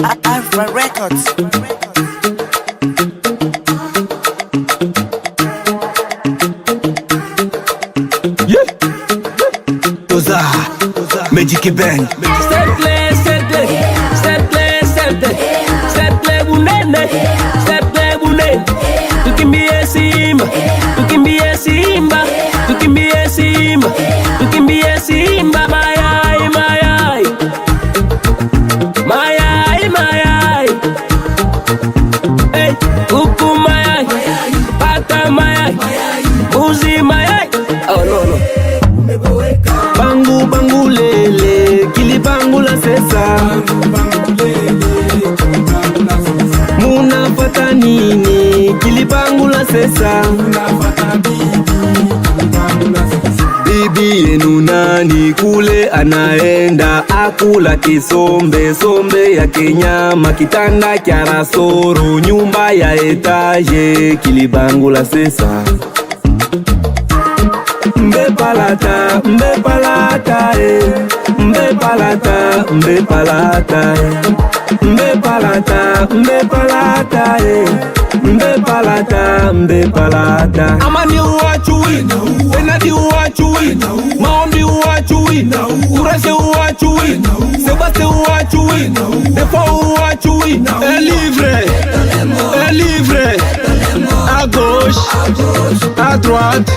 Alpha Records. Yeah. Toza, Magic Bang. Settle bunene, tukimbie Simba, tukimbie Simba, tukimbie Simba, tukimbie Simba, mayai, mayai, mayai, mayai, hey, kuku mayai, pata mayai, mbuzi mayai, oh no no. Bangu bangu lele, kili bangu la sesa. Munafata nini, kili bangu la sesa. Bibi yenu nani kule anaenda akula kisombe, sombe ya kenyama, kitanda kya rasoro, nyumba ya etaje, kili bangu la sesa. Mbe palata, mbe palata, mbe palata, mbe palata, mbe palata, mbe palata, mbe palata. Amani uwachui, enadi uwachui, maombi uwachui, urase uwachui, Sebaste uwachui, defo uwachui. Un livre, à gauche, à droite,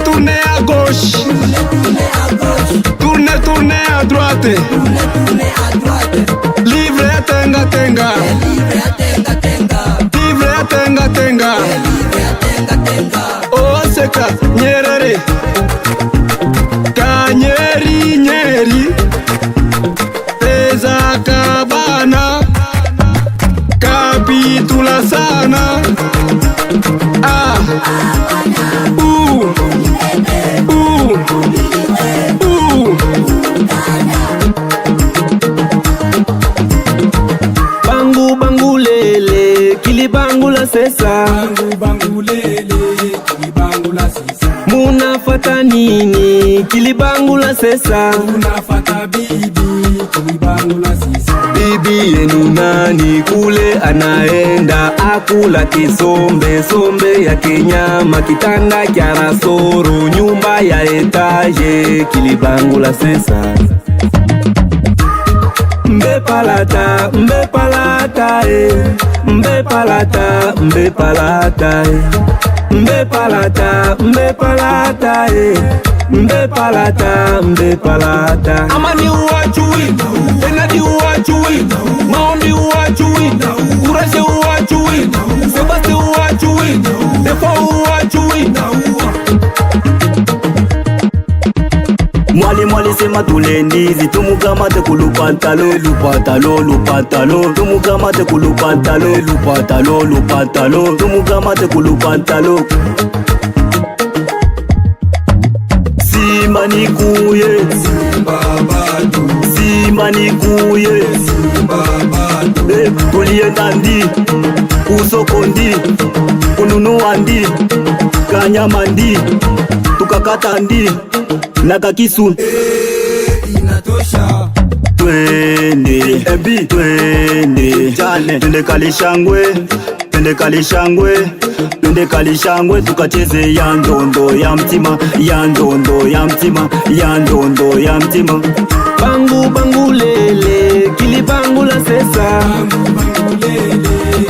tournez à gauche, tournez à droite. Livre tenga tenga, livre tenga tenga. Oh seka nyerere, kanyeri nyeri, peza kabana, kapitula sana. Ah, Bangu bangu lele, kili bangu la sesa. Bangu bangu lele, kili bangu la sesa. Munafata nini, kili bangu la sesa. Munafata bibi, kili bangu la sesa. Bibi yenu nani kule anaenda akula kisombe, sombe ya kenyama, kitanda kya rasoro, nyumba ya etaje, kili bangu la sesa. Mbe palata, mbe palata, mbe palata, mbe palata, mbe palata, mbe palata, mbe palata, mbe palata. Amani uwachui, enadi uwachui, maombi uwachui, urase uwachui, Sebaste uwachui, defo uwachui. Mwali sema tule ndizi, tumukamate kulupantalo, lupantalo. Tumukamate kulupantalo, lupantalo. Tumukamate kulupantalo. Simba nikuye, Simba nikuye, tulienda ndi, kusoko ndi, kununua ndi, kanyama ndi, tukakata ndi, na kakisu. Inatosha. Twende, ebi, twende, chane, twende kalishangwe, twende kalishangwe, twende kalishangwe, tukacheze ya ndondo ya mtima, ya ndondo ya mtima, ya ndondo ya mtima. Bangu bangu lele, kili bangu la sesa. Bangu bangu lele,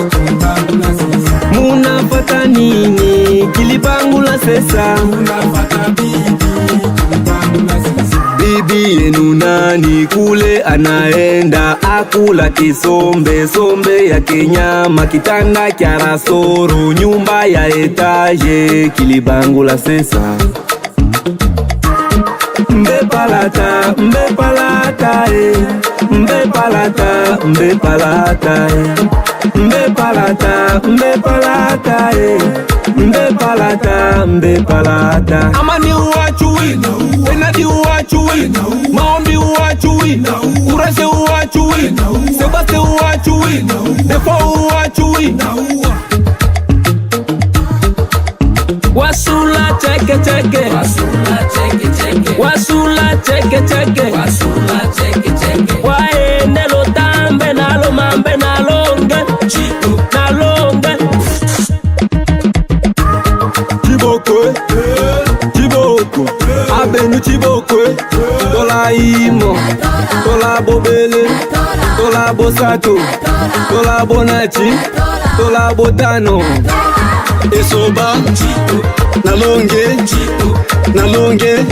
kili bangu la sesa. Munafata nini, kili bangu la sesa. Munafata bibi, kili bangu la sesa. Bibi yenu nani kule anaenda akula kisombe, sombe ya kenyama, kitanda kya rasoro, nyumba ya etaje, kili bangu la sesa. Mbe palata, mbe palata, mbe palata, mbe palata, mbe palata, mbe palata, mbe palata, mbe palata. Amani uwachui, enadi uwachui, maombi uwachui, urase uwachui, Sebaste uwachui, defo uwachui. Wasula cheke cheke, wasula cheke cheke, waende lo tambe Chiboko, abenu chibokwe. Tola imo, tola bobele, tola bosato, tola bonachi, tola botano. Esoba, nalonge, nalonge.